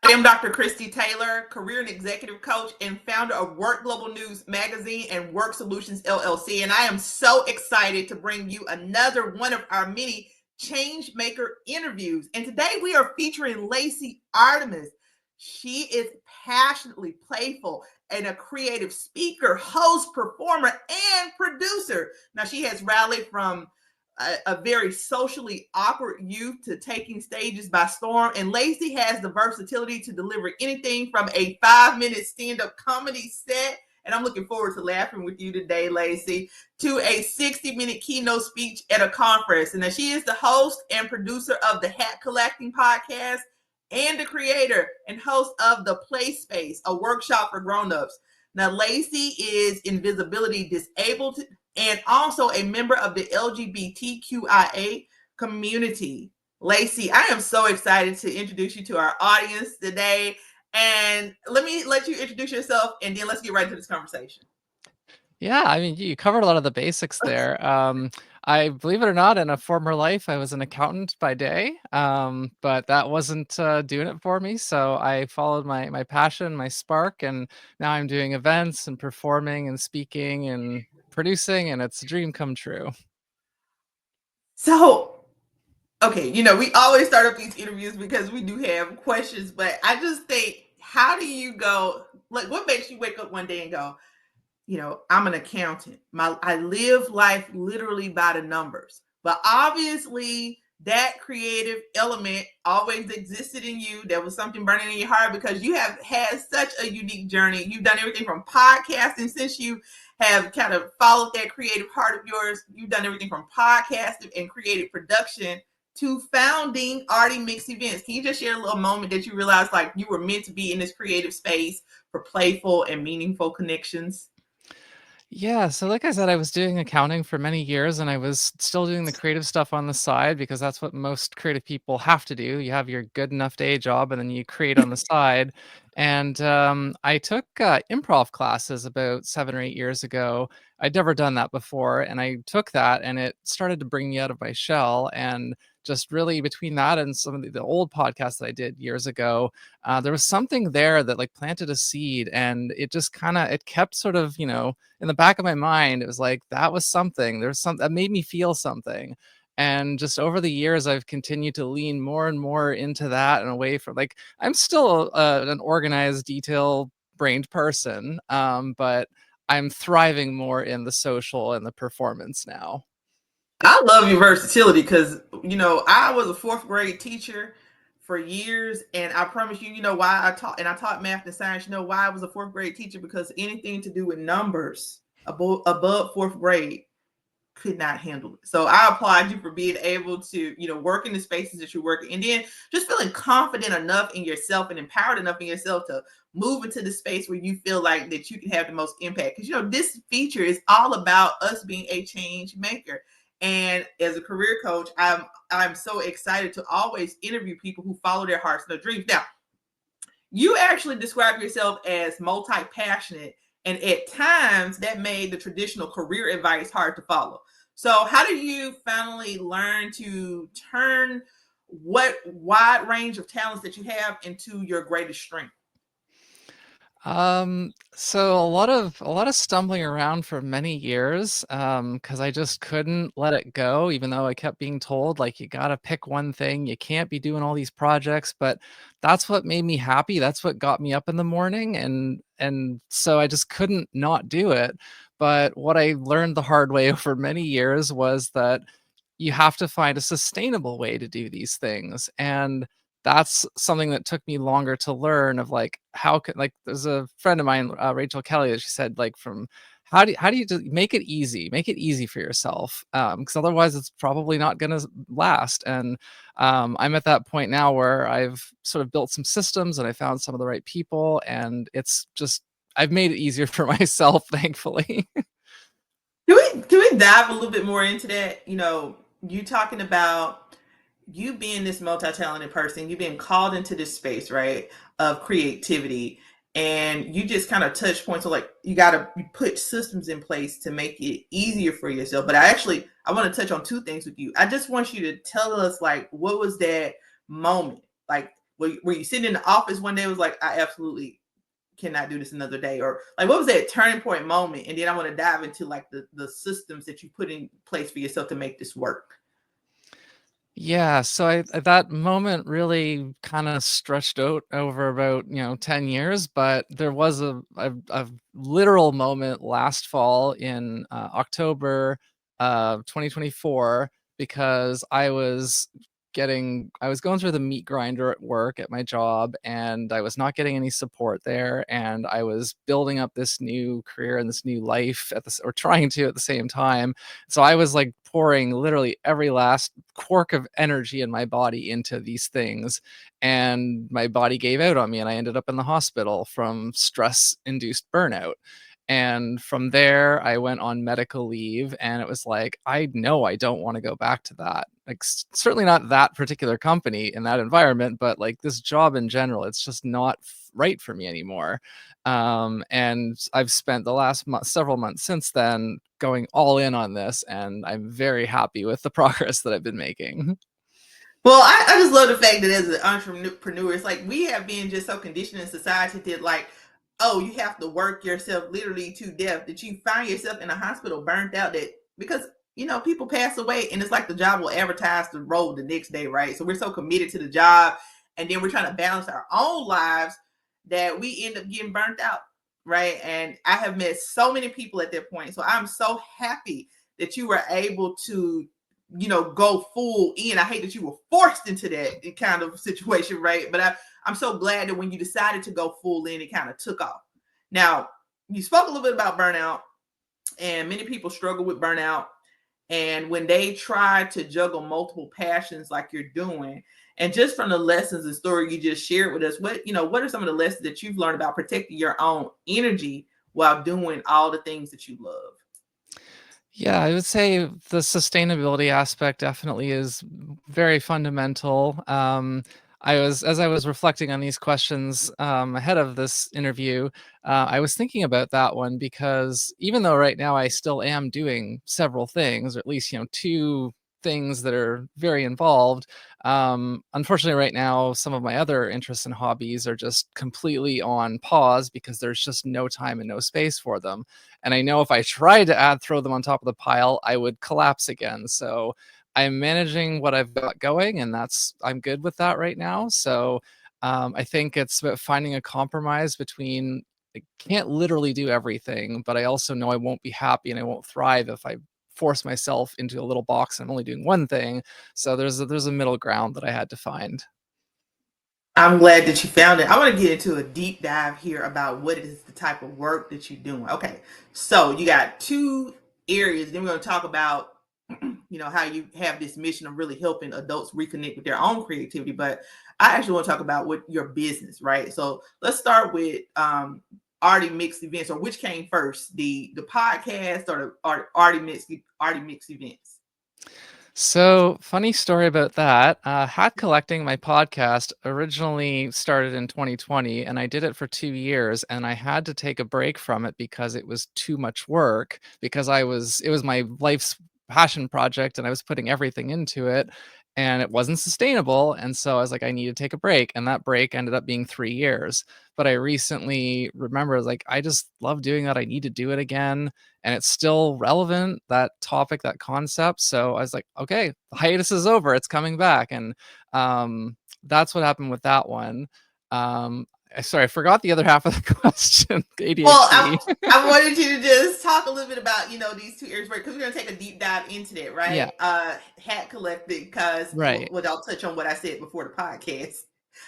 I am Dr. Christy Taylor, career and executive coach and founder of Work Global News Magazine and Work Solutions LLC. And I am so excited to bring you another one of our many Changemaker interviews. And today we are featuring Lacey Artemis. She is passionately playful and a creative speaker, host, performer, and producer. Now, she has rallied from a very socially awkward youth to taking stages by storm. And Lacey has the versatility to deliver anything from a 5-minute stand-up comedy set, and I'm looking forward to laughing with you today, Lacey, to a 60-minute keynote speech at a conference. And she is the host and producer of the Hat Collecting podcast and the creator and host of The Play Space, a workshop for grown-ups. Now, Lacey is invisibility disabled and also a member of the LGBTQIA community. Lacey, I am so excited to introduce you to our audience today. And let you introduce yourself, and then let's get right into this conversation. Yeah, I mean, you covered a lot of the basics there. I believe it or not, in a former life, I was an accountant by day, but that wasn't doing it for me. So I followed my passion, my spark, and now I'm doing events and performing and speaking and producing, and it's a dream come true. So, okay, we always start up these interviews because we do have questions, but I just think, how do you go, like, what makes you wake up one day and go, I'm an accountant. I live life literally by the numbers. But obviously, that creative element always existed in you. There was something burning in your heart because you have had such a unique journey. You've done everything from podcasting since you have kind of followed that creative heart of yours. You've done everything from podcasting and creative production to founding Arty Mix Events. Can you just share a little moment that you realized like you were meant to be in this creative space for playful and meaningful connections? Yeah, so like I said, I was doing accounting for many years and I was still doing the creative stuff on the side because that's what most creative people have to do. You have your good enough day job and then you create on the side. And I took improv classes about 7 or 8 years ago. I'd never done that before. And I took that and it started to bring me out of my shell. And just really between that and some of the old podcasts that I did years ago, there was something there that like planted a seed and it just kind of, it kept sort of, in the back of my mind, it was like, that was something. There's something that made me feel something. And just over the years, I've continued to lean more and more into that and away from like, I'm still an organized, detail brained person, but I'm thriving more in the social and the performance now. I love your versatility because, I was a fourth grade teacher for years. And I promise you, why I taught math and science. You know why I was a fourth grade teacher? Because anything to do with numbers above fourth grade could not handle it. So I applaud you for being able to, work in the spaces that you work in, and then just feeling confident enough in yourself and empowered enough in yourself to move into the space where you feel like that you can have the most impact. Because, this feature is all about us being a change maker. And as a career coach, I'm so excited to always interview people who follow their hearts and their dreams. Now, you actually describe yourself as multi-passionate, and at times that made the traditional career advice hard to follow. So how do you finally learn to turn what wide range of talents that you have into your greatest strength? So a lot of stumbling around for many years, because I just couldn't let it go, even though I kept being told, like, you gotta pick one thing, you can't be doing all these projects, but that's what made me happy. That's what got me up in the morning, and so I just couldn't not do it. But what I learned the hard way over many years was that you have to find a sustainable way to do these things. And that's something that took me longer to learn of like how could like there's a friend of mine, Rachel Kelly, that she said like from how do you make it easy for yourself, because otherwise it's probably not going to last. And I'm at that point now where I've sort of built some systems and I found some of the right people, and it's just I've made it easier for myself, thankfully. Can we dive a little bit more into that? You talking about you being this multi-talented person, you being called into this space, right, of creativity, and you just kind of touch points of like you put systems in place to make it easier for yourself. But I want to touch on two things with you. I just want you to tell us like what was that moment? Like were you sitting in the office one day was like, I absolutely cannot do this another day? Or like, what was that turning point moment? And then I want to dive into like the systems that you put in place for yourself to make this work. Yeah, so that moment really kinda stretched out over about, 10 years, but there was a literal moment last fall in, October of 2024 because I was going through the meat grinder at work at my job, and I was not getting any support there, and I was building up this new career and this new life or trying to at the same time. So I was, like, pouring literally every last quirk of energy in my body into these things, and my body gave out on me, and I ended up in the hospital from stress-induced burnout. And from there, I went on medical leave, and it was like, I know I don't wanna go back to that. Like, certainly not that particular company in that environment, but, like, this job in general, it's just not right for me anymore. And I've spent the last several months since then going all in on this, and I'm very happy with the progress that I've been making. Well, I just love the fact that as an entrepreneur, it's like we have been just so conditioned in society that like, oh, you have to work yourself literally to death, that you find yourself in a hospital burnt out, that because people pass away and it's like the job will advertise the role the next day, right? So we're so committed to the job, and then we're trying to balance our own lives that we end up getting burnt out, right? And I have met so many people at that point. So I'm so happy that you were able to go full in. I hate that you were forced into that kind of situation, right? But I'm so glad that when you decided to go full in, it kind of took off. Now, you spoke a little bit about burnout, and many people struggle with burnout. And when they try to juggle multiple passions like you're doing, and just from the lessons and story you just shared with us, what are some of the lessons that you've learned about protecting your own energy while doing all the things that you love? Yeah, I would say the sustainability aspect definitely is very fundamental. As I was reflecting on these questions ahead of this interview, I was thinking about that one because even though right now I still am doing several things, or at least, two things that are very involved, unfortunately, right now, some of my other interests and hobbies are just completely on pause because there's just no time and no space for them. And I know if I tried to throw them on top of the pile, I would collapse again. So I'm managing what I've got going, and I'm good with that right now. So I think it's about finding a compromise between I can't literally do everything, but I also know I won't be happy and I won't thrive if I force myself into a little box and I'm only doing one thing. So there's a middle ground that I had to find. I'm glad that you found it. I want to get into a deep dive here about what is the type of work that you're doing. Okay, so you got two areas. Then we're going to talk about, how you have this mission of really helping adults reconnect with their own creativity. But I actually want to talk about what your business, right? So let's start with Arty Mix Events, or which came first, the podcast or the Arty Mix Events. So, funny story about that. Hat collecting, my podcast, originally started in 2020, and I did it for 2 years, and I had to take a break from it because it was too much work. Because it was my life's passion project, and I was putting everything into it, and it wasn't sustainable. And so I was like, I need to take a break, and that break ended up being 3 years. But I recently remember, like, I just love doing that. I need to do it again, and it's still relevant, that topic, that concept. So I was like, okay, the hiatus is over, it's coming back. And that's what happened with that one. Sorry, I forgot the other half of the question. Well, ADHD. I wanted you to just talk a little bit about these two areas, because we're gonna take a deep dive into that, Yeah, right? Hat collecting, because right. I'll touch on what I said before the podcast,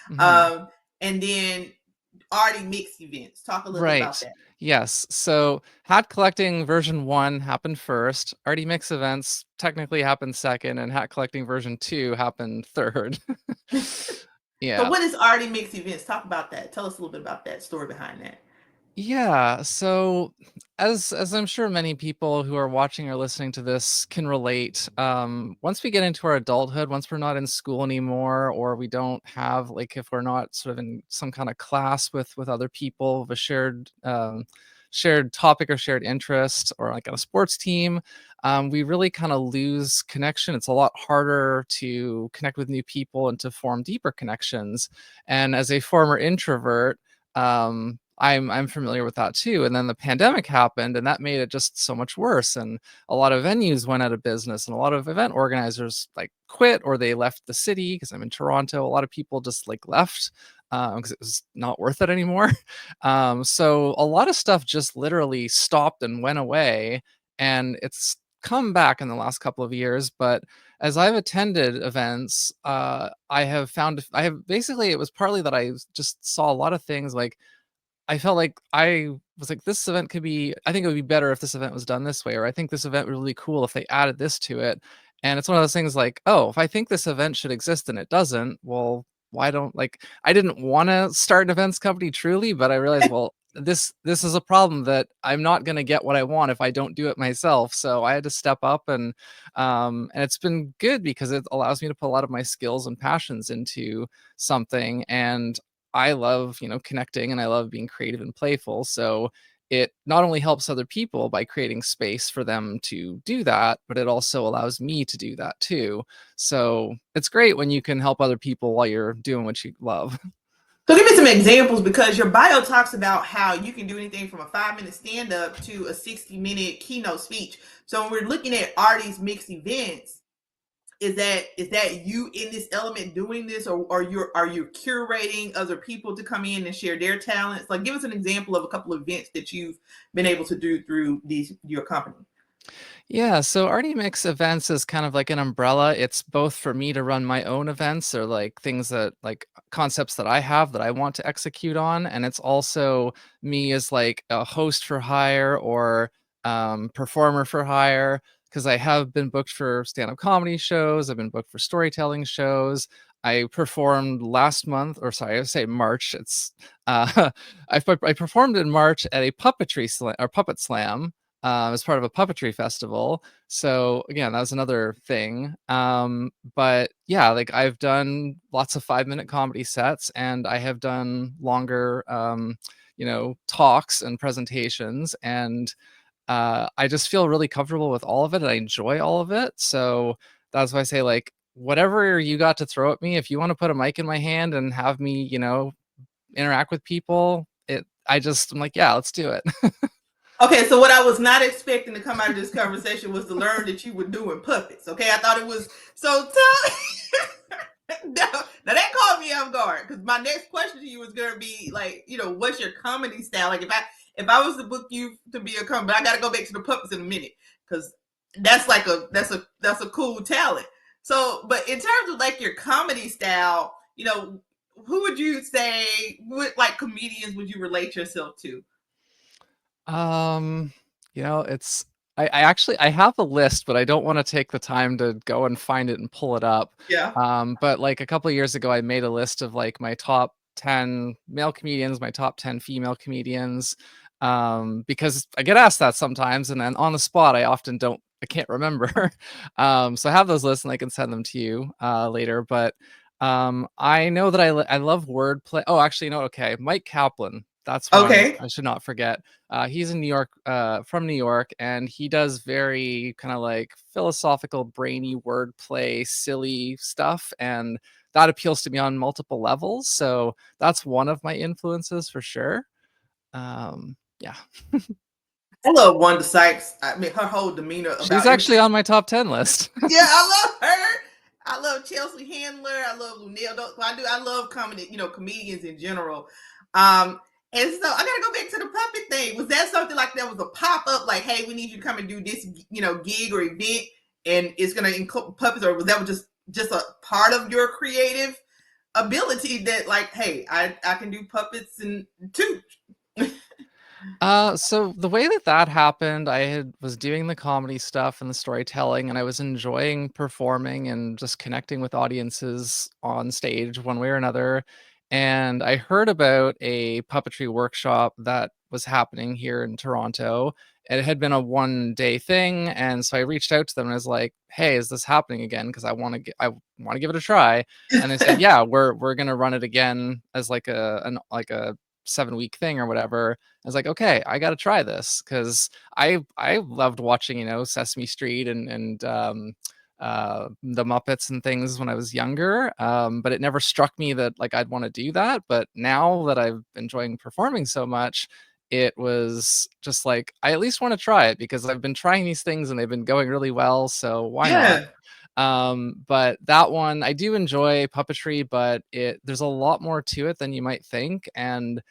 Mhm. um, and then Arty Mix Events. Talk a little bit about Right. that. Yes. So hat collecting version 1 happened first. Arty Mix Events technically happened second, and hat collecting version 2 happened third. So, Yeah. what is Arty Mix Events? Talk about that. Tell us a little bit about that story behind that. Yeah, so as I'm sure many people who are watching or listening to this can relate, once we get into our adulthood, once we're not in school anymore, or we don't have, like, if we're not sort of in some kind of class with other people of a shared shared topic or shared interest, or like on a sports team, we really kind of lose connection. It's a lot harder to connect with new people and to form deeper connections. And as a former introvert, I'm familiar with that too. And then the pandemic happened, and that made it just so much worse. And a lot of venues went out of business, and a lot of event organizers like quit, or they left the city, because I'm in Toronto. A lot of people just like left because it was not worth it anymore. So a lot of stuff just literally stopped and went away, and it's come back in the last couple of years. But as I've attended events, I have basically, it was partly that I just saw a lot of things like I felt like I was like, "This event could be, I think it would be better if this event was done this way," or, "I think this event would be really cool if they added this to it." And it's one of those things like, "Oh, if I think this event should exist and it doesn't, well, why don't," like, I didn't wanna start an events company truly, but I realized, well, this is a problem that I'm not gonna get what I want if I don't do it myself. So I had to step up, and it's been good because it allows me to put a lot of my skills and passions into something. And I love, connecting, and I love being creative and playful. So it not only helps other people by creating space for them to do that, but it also allows me to do that too. So it's great when you can help other people while you're doing what you love. So give me some examples, because your bio talks about how you can do anything from a 5-minute stand up to a 60-minute keynote speech. So when we're looking at Arty's Mix Events, is that you in this element doing this, or are you curating other people to come in and share their talents? Like, give us an example of a couple of events that you've been able to do through your company. Yeah, so Arty Mix Events is kind of like an umbrella. It's both for me to run my own events, or like things that like concepts that I have that I want to execute on, and it's also me as like a host for hire, or performer for hire, because I have been booked for stand-up comedy shows. I've been booked for storytelling shows. I performed last month, or sorry, I say March. It's I performed in March at a puppetry slam, or puppet slam, as part of a puppetry festival. So again, that was another thing. But yeah, like I've done lots of 5-minute comedy sets, and I have done longer, talks and presentations. And I just feel really comfortable with all of it, and I enjoy all of it. So that's why I say, like, whatever you got to throw at me, if you want to put a mic in my hand and have me, interact with people, I'm like, yeah, let's do it. Okay, so what I was not expecting to come out of this conversation was to learn that you were doing puppets. Okay, I thought it was so. Now that caught me off guard, because my next question to you was gonna be like, what's your comedy style? Like, if I was to book you to be a comedy, I got to go back to the puppets in a minute, because that's a cool talent. So, but in terms of like your comedy style, who would you say, what like comedians would you relate yourself to? Um, it's I actually I have a list, but I don't wanna take the time to go and find it and pull it up. Yeah. But like a couple of years ago, I made a list of like my top 10 male comedians, my top 10 female comedians, because I get asked that sometimes, and then on the spot, I can't remember. So I have those lists, and I can send them to you later. But I know that I love wordplay. Oh, actually, okay, Mike Kaplan. That's one Okay. I should not forget. He's in New York, from New York, and he does very kind of like philosophical, brainy wordplay, silly stuff, and that appeals to me on multiple levels. So that's one of my influences for sure. Yeah, I love Wanda Sykes. I mean, her whole demeanor she's about everything. actually on my top 10 list. Yeah, I love her. I love Chelsea Handler. I love Lunel. I love comedy. Comedians in general. Um, and so I gotta go back to the puppet thing. Was that something like that was a pop up? Like, hey, we need you to come and do this, gig or event, and it's gonna include puppets, or was that just a part of your creative ability that, like, hey, I can do puppets and too. So the way that happened, was doing the comedy stuff and the storytelling, and I was enjoying performing and just connecting with audiences on stage one way or another. And I heard about a puppetry workshop that was happening here in Toronto. It had been a 1-day thing, and so I reached out to them and I was like, "Hey, is this happening again? Because I want to give it a try." And they said, "Yeah, we're gonna run it again as like a 7-week thing or whatever. I was like, okay, I got to try this because I loved watching, Sesame Street and the Muppets and things when I was younger. But it never struck me that like I'd want to do that. But now that I'm enjoying performing so much, it was just like, I at least want to try it because I've been trying these things and they've been going really well. So why not? Yeah. But that one, I do enjoy puppetry, but there's a lot more to it than you might think. And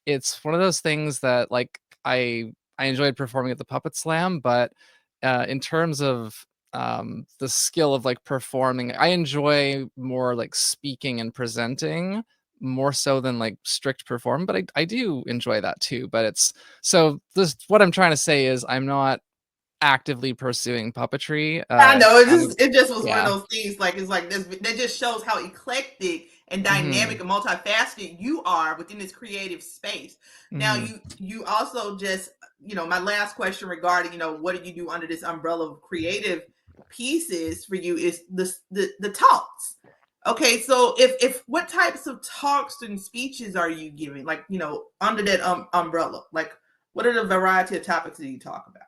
it's one of those things that like I enjoyed performing at the Puppet Slam, but in terms of the skill of like performing, I enjoy more like speaking and presenting more so than like strict perform, but I do enjoy that too. But it's so this what I'm trying to say is I'm not actively pursuing puppetry. I know I'm it just was one of Yeah. those things. Like it's like this. That just shows how eclectic and Hmm. dynamic and multifaceted you are within this creative space. Now, Hmm. you also just my last question regarding what do you do under this umbrella of creative pieces for you is the talks. Okay, so if what types of talks and speeches are you giving? Like under that umbrella, like what are the variety of topics that you talk about?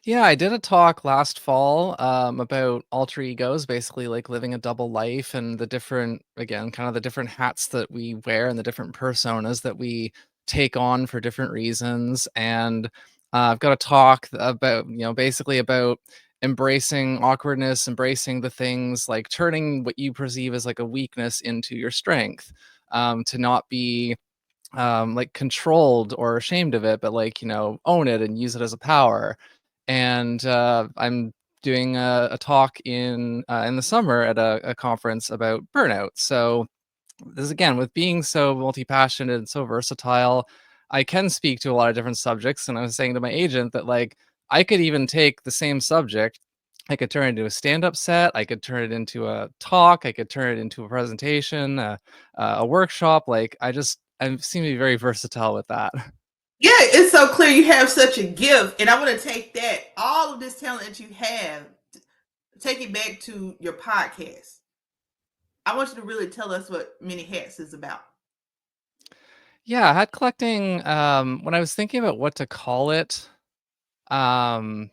Yeah, I did a talk last fall about alter egos, basically like living a double life and the different, again, kind of the different hats that we wear and the different personas that we take on for different reasons. And I've got a talk about, basically about embracing awkwardness, embracing the things like turning what you perceive as like a weakness into your strength, to not be like controlled or ashamed of it, but like, own it and use it as a power. And I'm doing a talk in the summer at a conference about burnout. So this again, with being so multi-passionate and so versatile, I can speak to a lot of different subjects. And I was saying to my agent that like I could even take the same subject, I could turn it into a stand-up set, I could turn it into a talk, I could turn it into a presentation, a workshop. Like I seem to be very versatile with that. Yeah, it's so clear you have such a gift, and I want to take that all of this talent that you have, take it back to your podcast. I want you to really tell us what Many Hats is about. Yeah, hat collecting, when I was thinking about what to call it, um,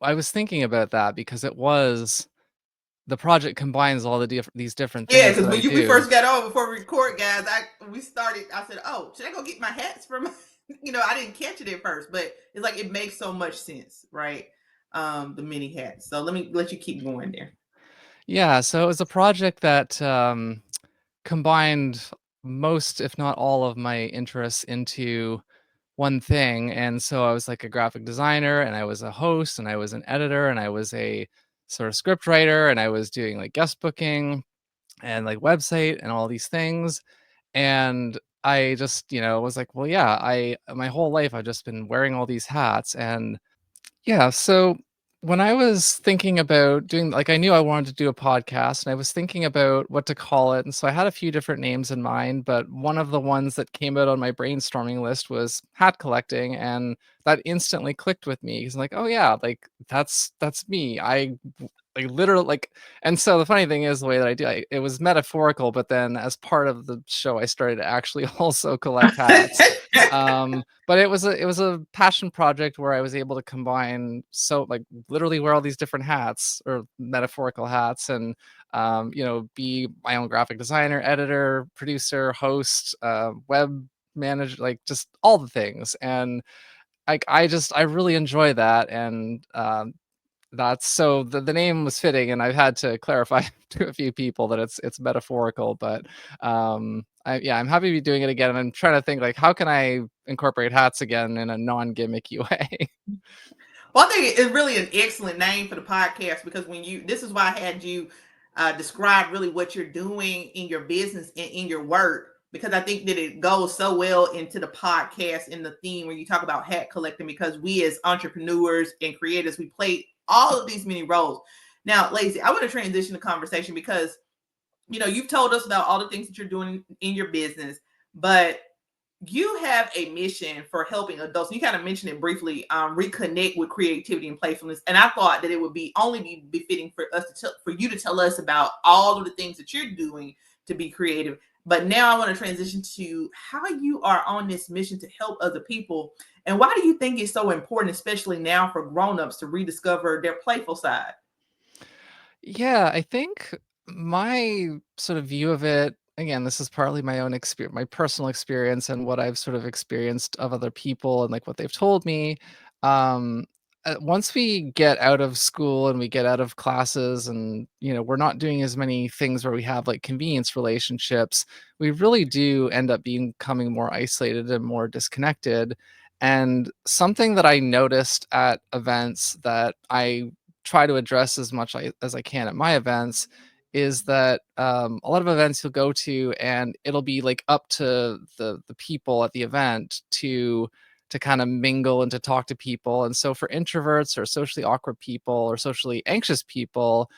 I was thinking about that because the project combines all these different Yeah, things because that I we do. first got on before we record, guys, we started. I said, "Oh, should I go get my hats from?" I didn't catch it at first, but it's like it makes so much sense, right? The mini hats. So let me let you keep going there. Yeah, so it was a project that, combined most, if not all of my interests into one thing, and so I was like a graphic designer, and I was a host, and I was an editor, and I was a sort of script writer, and I was doing, like, guest booking and, like, website and all these things, and I just, was like, "Well, yeah, I my whole life, I've just been wearing all these hats," and yeah, so when I was thinking about doing like I knew I wanted to do a podcast and I was thinking about what to call it. And so I had a few different names in mind, but one of the ones that came out on my brainstorming list was hat collecting, and that instantly clicked with me. Cause like, oh yeah, like that's me. Like literally like and so the funny thing is the way that it was metaphorical, but then as part of the show I started to actually also collect hats. But it was a passion project where I was able to combine so like literally wear all these different hats or metaphorical hats and be my own graphic designer, editor, producer, host, web manager, like just all the things. And I really enjoy that. And that's so the name was fitting, and I've had to clarify to a few people that it's metaphorical, but I'm happy to be doing it again. And I'm trying to think like how can I incorporate hats again in a non-gimmicky way. Well, I think it's really an excellent name for the podcast because this is why I had you describe really what you're doing in your business and in your work, because I think that it goes so well into the podcast in the theme where you talk about hat collecting, because we as entrepreneurs and creators, we play all of these many roles. Now, Lacey, I want to transition the conversation because, you've told us about all the things that you're doing in your business, but you have a mission for helping adults. You kind of mentioned it briefly, reconnect with creativity and playfulness. And I thought that it would be only be befitting for us for you to tell us about all of the things that you're doing to be creative. But now I want to transition to how you are on this mission to help other people. And why do you think it's so important, especially now for grown-ups, to rediscover their playful side? Yeah, I think my sort of view of it, again, this is partly my own experience, my personal experience and what I've sort of experienced of other people and like what they've told me. Um, Once we get out of school and we get out of classes and, we're not doing as many things where we have like convenience relationships, we really do end up becoming more isolated and more disconnected. And something that I noticed at events that I try to address as much as I can at my events is that a lot of events you'll go to and it'll be like up to the people at the event to kind of mingle and to talk to people. And so for introverts or socially awkward people or socially anxious people,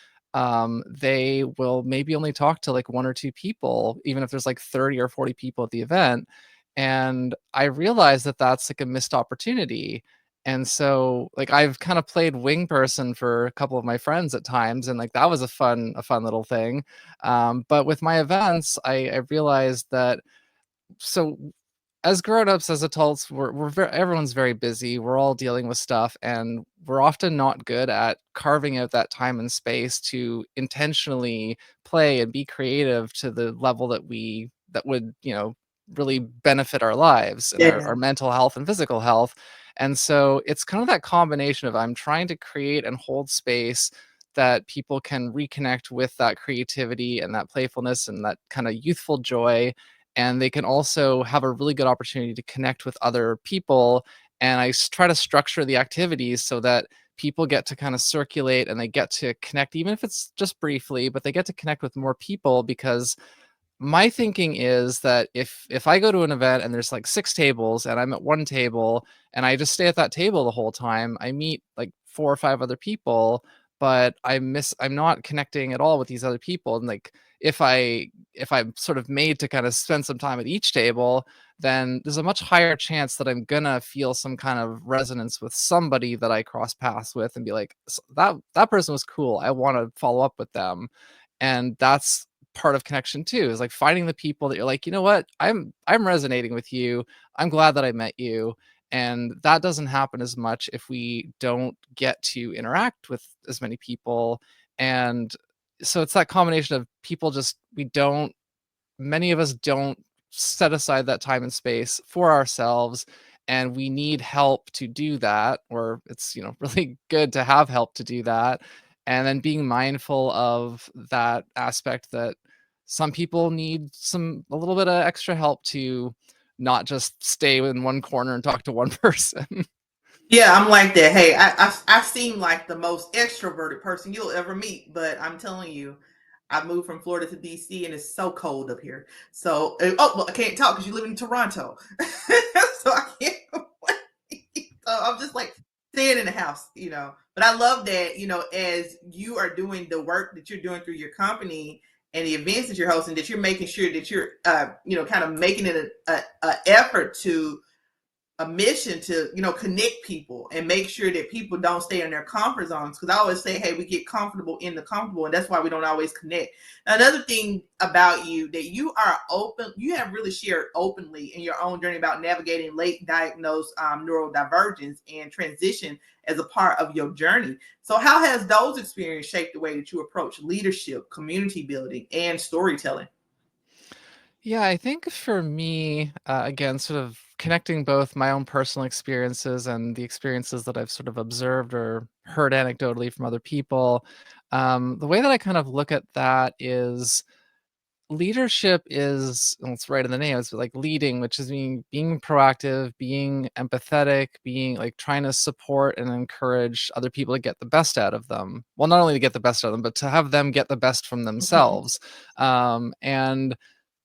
they will maybe only talk to like one or two people, even if there's like 30 or 40 people at the event. And I realized that that's like a missed opportunity. And so, like, I've kind of played wing person for a couple of my friends at times, and like that was a fun little thing. But with my events, I realized that so as grown-ups, as adults, everyone's very busy. We're all dealing with stuff, and we're often not good at carving out that time and space to intentionally play and be creative to the level that would, really benefit our lives and our Yeah. mental health and physical health. And so it's kind of that combination of I'm trying to create and hold space that people can reconnect with that creativity and that playfulness and that kind of youthful joy, and they can also have a really good opportunity to connect with other people. And try to structure the activities so that people get to kind of circulate and they get to connect, even if it's just briefly, but they get to connect with more people. Because my thinking is that if I go to an event and there's like 6 tables and I'm at one table and I just stay at that table the whole time, I meet like 4 or 5 other people, but I'm not connecting at all with these other people. And like if I'm sort of made to kind of spend some time at each table, then there's a much higher chance that I'm gonna feel some kind of resonance with somebody that I cross paths with and be like, That person was cool. I want to follow up with them." And that's part of connection too, is like finding the people that you're like, you know what, I'm resonating with you. I'm glad that I met you. And that doesn't happen as much if we don't get to interact with as many people. And so it's that combination of people just we don't many of us don't set aside that time and space for ourselves, and we need help to do that, or it's really good to have help to do that. And then being mindful of that aspect that some people need a little bit of extra help to not just stay in one corner and talk to one person. Yeah, I'm like that. Hey, I seem like the most extroverted person you'll ever meet, but I'm telling you, I moved from Florida to DC and it's so cold up here. So, oh, well, I can't talk because you live in Toronto, so I can't. So I'm just like staying in the house, you know. But I love that, you know, as you are doing the work that you're doing through your company and the events that you're hosting, that you're making sure that you're, kind of making it a effort to a mission to connect people and make sure that people don't stay in their comfort zones, because I always say, hey, we get comfortable in the comfortable, and that's why we don't always connect. Another thing about you, that you are open, you have really shared openly in your own journey about navigating late diagnosed neurodivergence and transition as a part of your journey. So how has those experiences shaped the way that you approach leadership, community building, and storytelling? Yeah, I think for me, again, sort of connecting both my own personal experiences and the experiences that I've sort of observed or heard anecdotally from other people, the way that I kind of look at that is leadership is, well, it's right in the name, it's like leading, which is being proactive, being empathetic, being like trying to support and encourage other people to get the best out of them. Well, not only to get the best out of them, but to have them get the best from Mhm. themselves. And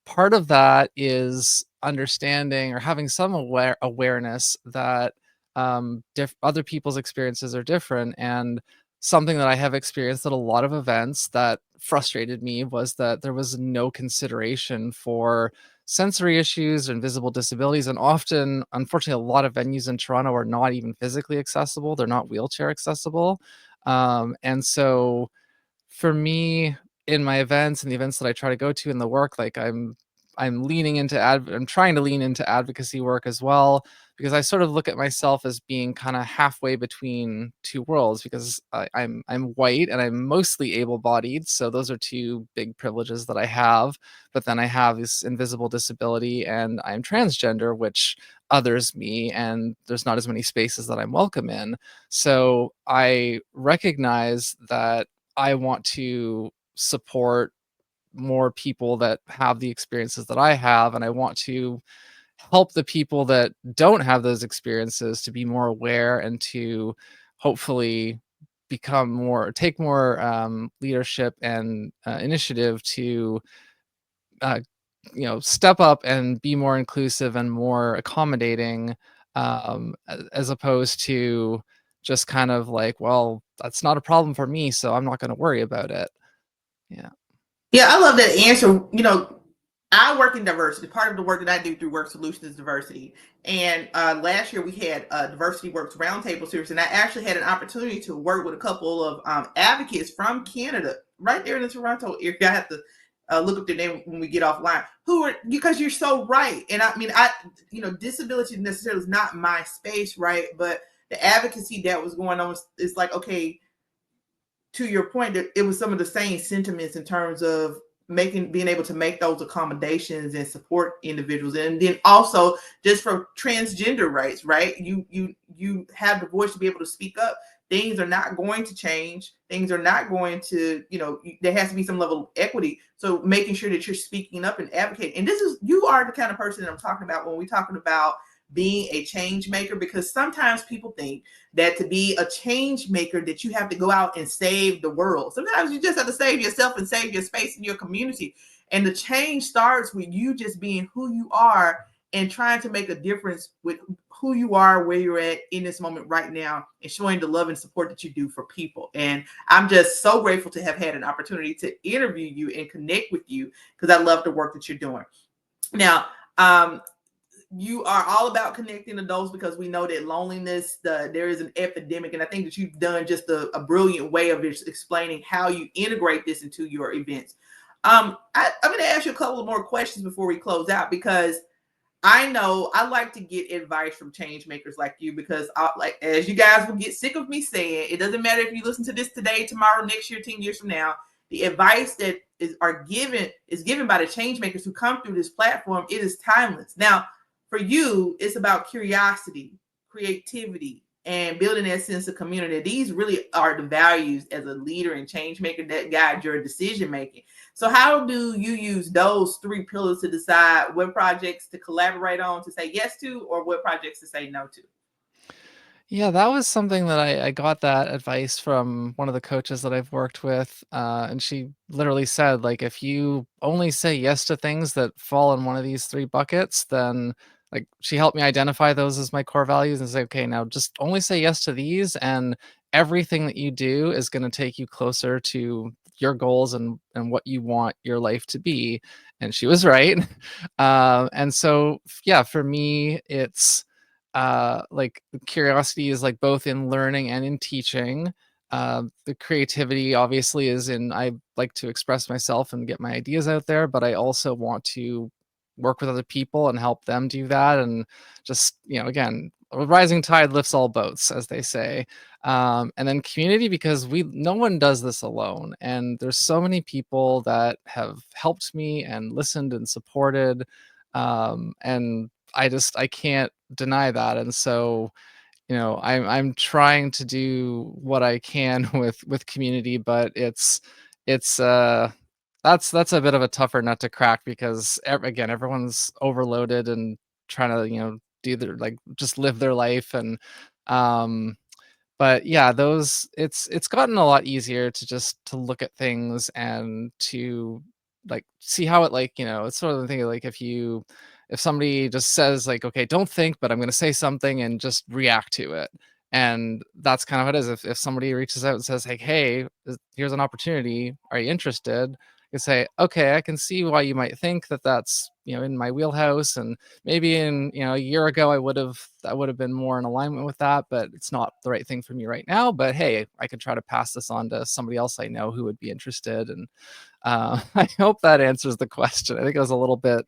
part of that is understanding or having some awareness that other people's experiences are different. And something that I have experienced at a lot of events that frustrated me was that there was no consideration for sensory issues and visible disabilities. And often, unfortunately, a lot of venues in Toronto are not even physically accessible, they're not wheelchair accessible. And so for me, in my events and the events that I try to go to in the work, like I'm leaning into I'm trying to lean into advocacy work as well, because I sort of look at myself as being kind of halfway between two worlds, because I'm white and I'm mostly able-bodied, so those are two big privileges that I have. But then I have this invisible disability, and I'm transgender, which others me, and there's not as many spaces that I'm welcome in. So I recognize that I want to support more people that have the experiences that I have, and I want to help the people that don't have those experiences to be more aware and to hopefully take more leadership and initiative to uh, step up and be more inclusive and more accommodating, as opposed to just kind of like, well, that's not a problem for me, so I'm not going to worry about it. Yeah. Yeah, I love that answer. I work in diversity. Part of the work that I do through Work Solutions is diversity. And last year we had a Diversity Works Roundtable series, and I actually had an opportunity to work with a couple of advocates from Canada, right there in the Toronto area. I have to look up their name when we get offline. Who are, because you're so right. And I mean, disability necessarily is not my space, right? But the advocacy that was going on is like, okay, to your point, that it was some of the same sentiments in terms of being able to make those accommodations and support individuals. And then also just for transgender rights, right? You have the voice to be able to speak up. Things are not going to change. Things are not going to, there has to be some level of equity. So making sure that you're speaking up and advocating. And you are the kind of person that I'm talking about when we're talking about being a change maker, because sometimes people think that to be a change maker that you have to go out and save the world. Sometimes you just have to save yourself and save your space in your community. And the change starts with you just being who you are and trying to make a difference with who you are, where you're at in this moment right now, and showing the love and support that you do for people. And I'm just so grateful to have had an opportunity to interview you and connect with you, because I love the work that you're doing. Now, you are all about connecting adults, because we know that loneliness, there is an epidemic. And I think that you've done just a brilliant way of explaining how you integrate this into your events. I'm going to ask you a couple of more questions before we close out, because I know I like to get advice from change makers like you, because as you guys will get sick of me saying, it doesn't matter if you listen to this today, tomorrow, next year, 10 years from now. The advice that is given by the change makers who come through this platform. It is timeless. Now, for you, it's about curiosity, creativity, and building that sense of community. These really are the values as a leader and change maker that guide your decision making. So how do you use those three pillars to decide what projects to collaborate on, to say yes to, or what projects to say no to? Yeah, that was something that I got that advice from one of the coaches that I've worked with, and she literally said, like, if you only say yes to things that fall in one of these three buckets, then like she helped me identify those as my core values and say, okay, now just only say yes to these, and everything that you do is going to take you closer to your goals and what you want your life to be. And she was right. And so, yeah, for me, it's like curiosity is like both in learning and in teaching. The creativity obviously is in, I like to express myself and get my ideas out there, but I also want to work with other people and help them do that. And just, again, a rising tide lifts all boats, as they say. And then community, because no one does this alone. And there's so many people that have helped me and listened and supported. And I can't deny that. And so, I'm trying to do what I can with community, but it's that's a bit of a tougher nut to crack, because again, everyone's overloaded and trying to, do their, like, just live their life. And um but yeah, it's gotten a lot easier to just to look at things and to like see how it, like, it's sort of the thing of, like, if somebody just says, like, okay, don't think, but I'm going to say something, and just react to it. And that's kind of what it is. If somebody reaches out and says, like, hey, here's an opportunity, are you interested? You say, okay, I can see why you might think that that's, in my wheelhouse, and maybe in, a year ago that would have been more in alignment with that, but it's not the right thing for me right now. But hey, I could try to pass this on to somebody else I know who would be interested. And I hope that answers the question. I think it was a little bit.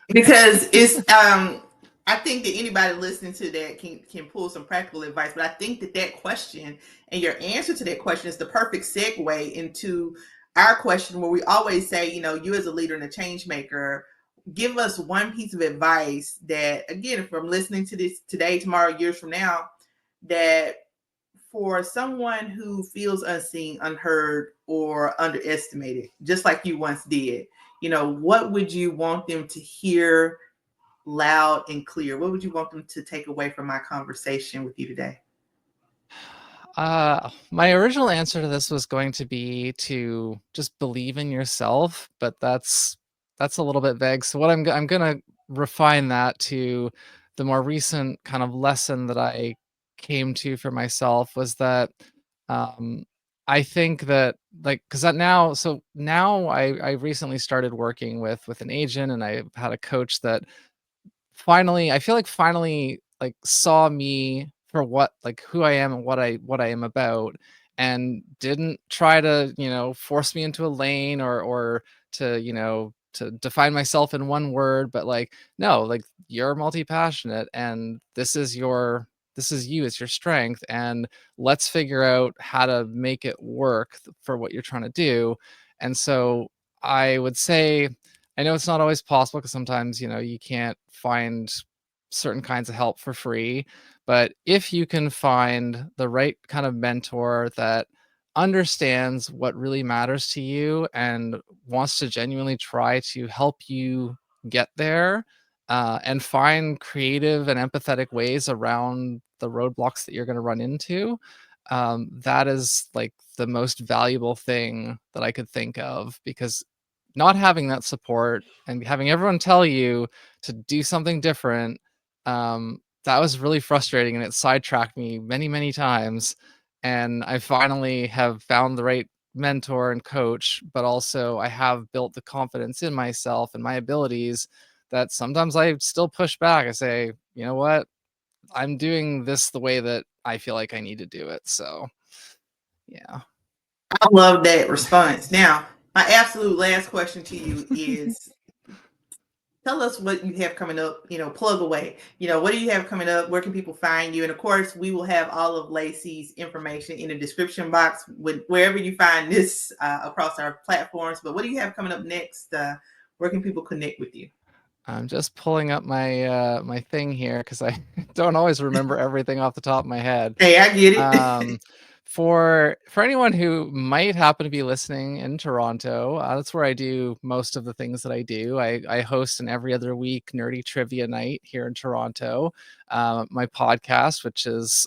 Because it's I think that anybody listening to that can pull some practical advice, but I think that question and your answer to that question is the perfect segue into our question, where we always say, you as a leader and a change maker, give us one piece of advice that, again, if I'm listening to this today, tomorrow, years from now, that for someone who feels unseen, unheard, or underestimated, just like you once did, what would you want them to hear loud and clear? What would you want them to take away from my conversation with you today? My original answer to this was going to be to just believe in yourself, but that's a little bit vague. So what I'm gonna refine that to the more recent kind of lesson that I came to for myself was that um, I think that, like, because that now, so now I recently started working with an agent, and I had a coach that finally, I feel like finally, like, saw me for what, like, who I am and what I am about, and didn't try to, force me into a lane, or to, to define myself in one word, but like, no, like, you're multi-passionate, and this is you, it's your strength, and let's figure out how to make it work for what you're trying to do. And so I would say, I know it's not always possible, because sometimes, you can't find certain kinds of help for free. But if you can find the right kind of mentor that understands what really matters to you and wants to genuinely try to help you get there, and find creative and empathetic ways around the roadblocks that you're going to run into, that is like the most valuable thing that I could think of, because not having that support and having everyone tell you to do something different, that was really frustrating, and it sidetracked me many, many times. And I finally have found the right mentor and coach, but also I have built the confidence in myself and my abilities that sometimes I still push back. I say, you know what? I'm doing this the way that I feel like I need to do it. So, yeah. I love that response. Now, my absolute last question to you is, tell us what you have coming up, plug away. What do you have coming up? Where can people find you? And of course, we will have all of Lacey's information in the description box wherever you find this across our platforms. But what do you have coming up next? Where can people connect with you? I'm just pulling up my thing here, because I don't always remember everything off the top of my head. Hey, I get it. Um, for anyone who might happen to be listening in Toronto, that's where I do most of the things that I do. I host an every other week nerdy trivia night here in Toronto. My podcast, which is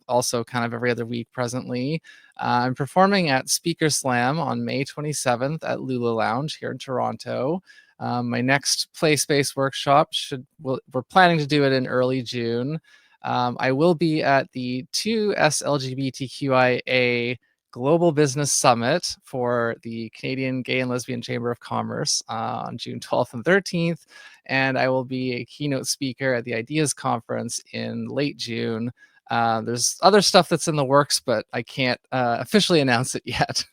also kind of every other week presently. I'm performing at Speaker Slam on May 27th at Lula Lounge here in Toronto. My next play space workshop we're planning to do it in early June. I will be at the 2S LGBTQIA Global Business Summit for the Canadian Gay and Lesbian Chamber of Commerce on June 12th and 13th. And I will be a keynote speaker at the Ideas Conference in late June. There's other stuff that's in the works, but I can't officially announce it yet.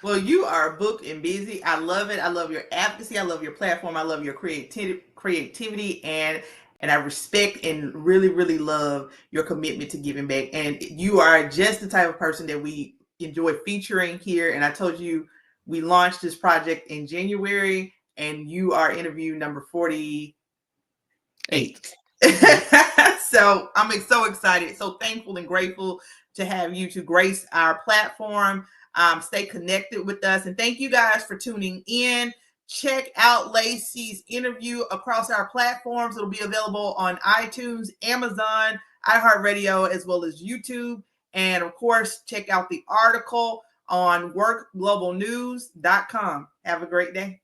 Well, you are booked and busy. I love it. I love your advocacy. I love your platform. I love your creativity, and I respect and really, really love your commitment to giving back. And you are just the type of person that we enjoy featuring here. And I told you we launched this project in January, and you are interview number 48. 8. Mhm. So I'm so excited, so thankful and grateful to have you to grace our platform. Stay connected with us, and thank you guys for tuning in. Check out Lacey's interview across our platforms. It'll be available on iTunes, Amazon, iHeartRadio, as well as YouTube. And of course, check out the article on workglobalnews.com. Have a great day.